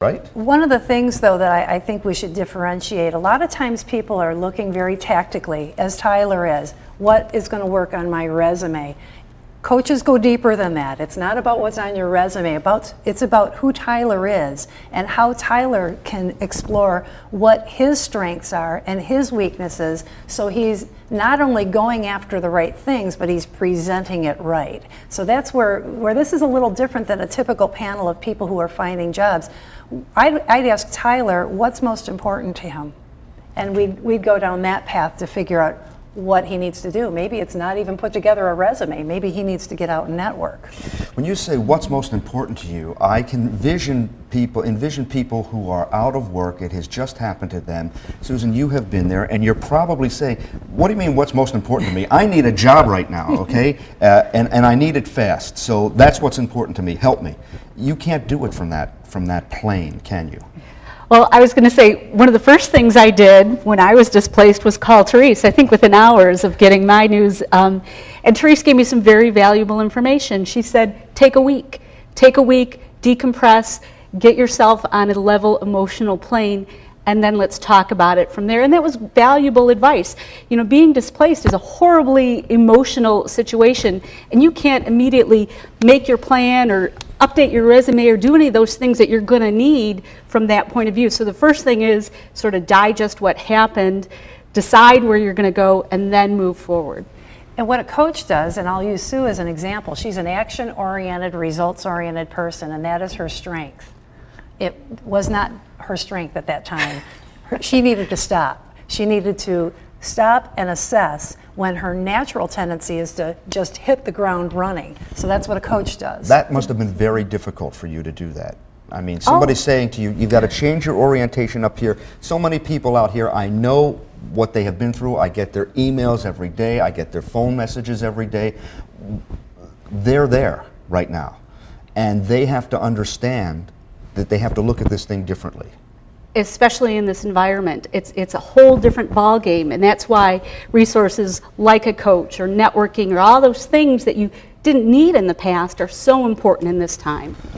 right? One of the things, though, that I think we should differentiate, a lot of times people are looking very tactically, as Tyler is. What is going to work on my resume? Coaches go deeper than that. It's not about what's on your resume. It's about who Tyler is and how Tyler can explore what his strengths are and his weaknesses, so he's not only going after the right things, but he's presenting it right. So that's where this is a little different than a typical panel of people who are finding jobs. I'd ask Tyler what's most important to him, and we'd go down that path to figure out what he needs to do. Maybe it's not even put together a resume. Maybe he needs to get out and network. When you say what's most important to you, I can envision people who are out of work. It has just happened to them. Susan, you have been there, and you're probably saying, what do you mean what's most important to me? I need a job right now, okay? And I need it fast. So that's what's important to me. Help me. You can't do it from that plane, can you? Well, I was going to say, one of the first things I did when I was displaced was call Therese, I think within hours of getting my news. And Therese gave me some very valuable information. She said, take a week, decompress, get yourself on a level emotional plane, and then let's talk about it from there. And that was valuable advice. You know, being displaced is a horribly emotional situation, and you can't immediately make your plan or update your resume or do any of those things that you're going to need from that point of view. So the first thing is sort of digest what happened, decide where you're going to go, and then move forward. And what a coach does, and I'll use Sue as an example, she's an action-oriented, results-oriented person, and that is her strength. It was not her strength at that time. She needed to stop. She needed to stop and assess when her natural tendency is to just hit the ground running. So that's what a coach does. That must have been very difficult for you to do that. I mean, somebody's saying to you, you've got to change your orientation up here. So many people out here, I know what they have been through. I get their emails every day. I get their phone messages every day. They're there right now. And they have to understand that they have to look at this thing differently. Especially in this environment. It's a whole different ballgame, and that's why resources like a coach or networking or all those things that you didn't need in the past are so important in this time.